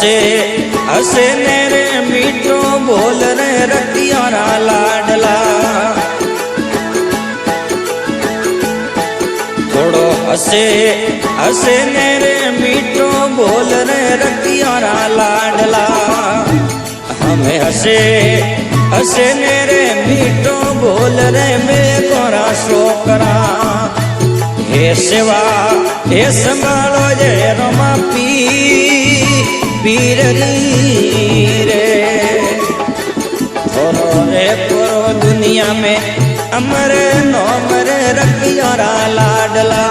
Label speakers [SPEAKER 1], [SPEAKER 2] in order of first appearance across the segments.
[SPEAKER 1] हसे हसे ने रे मीठो बोल रे रखियारा लाडला थोड़ो हसे हसे ने रे मीठो बोल रे रखियारा लाडला हमें हसे हसे ने रे मीठो बोल रे मैं गोरा छोकरा हे सेवा हे संभालो जय रमा पीर रे थोरो रे पुरो दुनिया में अमर नोमर रखियारा लाडला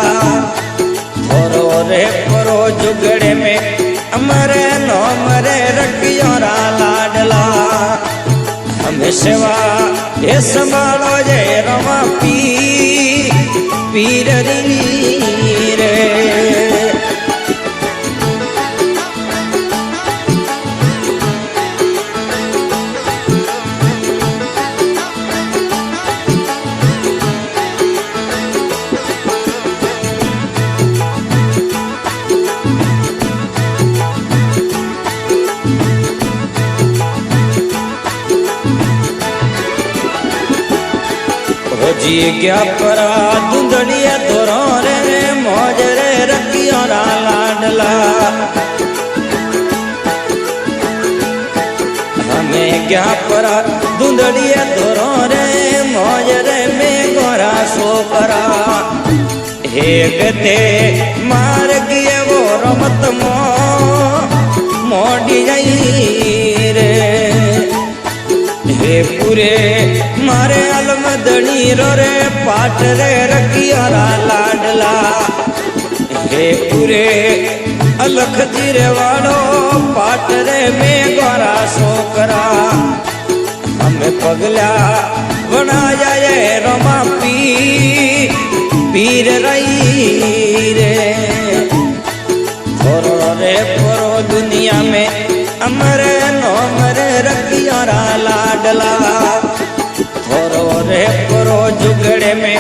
[SPEAKER 1] थोरो रे पुरो जुगड़े में अमर नोमर रखियारा लाडला हमें सेवा ये संभालो जय रमा पीर रे जी क्या परा धुंधड़िया तोरो रे मौज रे रखियारा लाडला हमें क्या परा धुंधड़िया तोरो रे मौज रे में गोरा छोकरा हे गते मार गिए वो रमत मोड़ी जाई रे हे पूरे मारे अलमदनी रो रे पाट रे रखियारा लाडला हे पूरे अलख जीरे वालो पाट रे में गोरा छोकरा हमें पगला बना जाए रमा पीर रही रे थोरो रे पुरो दुनिया में अमर नोमर रखियारा लाडला थोरो रे पुरो जुगड़े में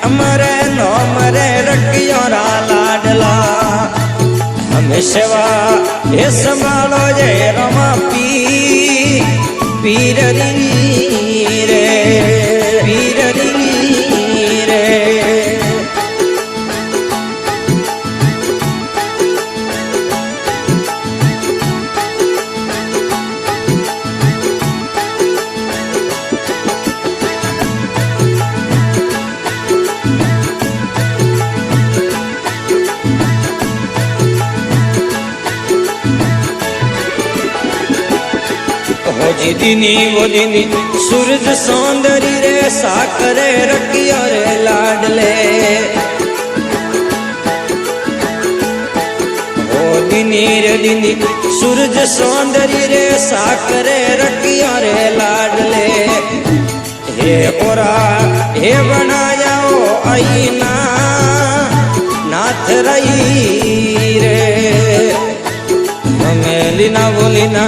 [SPEAKER 1] अमर नोमर रखियारा लाडला हमें सेवा ये संभालो जय रमा पीर रे पीर रे दिनी वो दिनी सूरज सौंदर्य रे साकरे रखिया रे लाडले ओ दिनी रे दिनी सूरज सौंदर्य रे साकरे रखिया रे लाडले हे ओरा हे बना जाओ आईना नाथ रही रे लीना बोलीना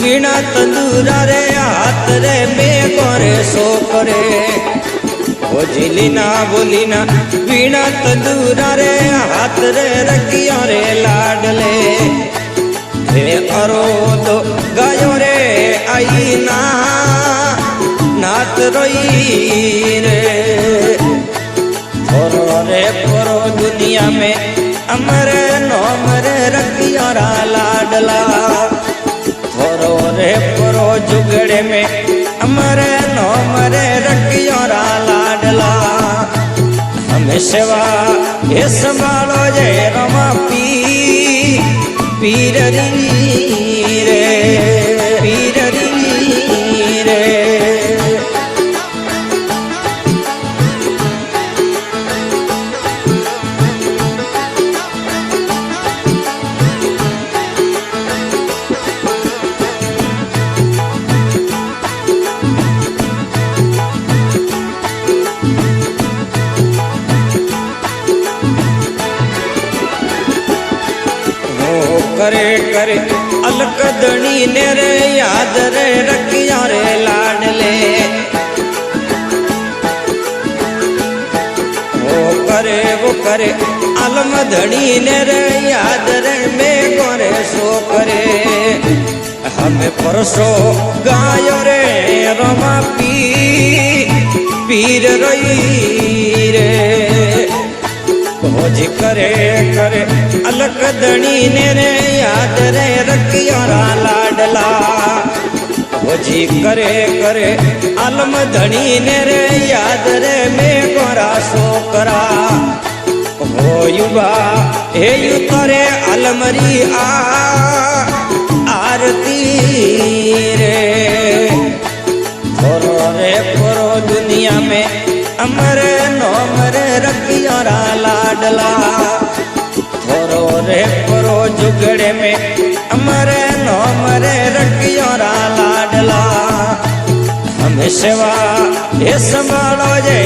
[SPEAKER 1] वीणा तंदूरा रे हाथ रे में गोरे सो करे ओ झिलीना बोलीना वीणा तंदूरा रे हाथ रे रखिया रे लाडले हे अरो तो गायो रे आईना नाथ रोई रे थोरो रे पुरो दुनिया में अमर नोमर रखियारा लाडला थोरो रे पुरो जुगड़े में अमर नोमर रखियारा लाडला हमें सेवा ये संभालो जय रमा पीर रे पीर रे करे करे अलकदणी ने रे याद रे रखिया रे लाडले वो करे अलमधणी ने रे याद रे में गोरे सो करे हमें परसो गायो रे रमा पीर रही रे भोज करे करे अलग दणी ने रे याद रे रखियारा लाडला भोजी करे करे अलम धणी ने रे याद रे में गोरा सोकरा हो युवा हे यु करे अलमरी आरती रे थोरो रे थोरो दुनिया में अमरे नोमरे रखियारा लाडला थोरो रे थोरो जुगड़े में अमरे नोमरे रखियारा लाडला हमें सेवा ये संभालो जे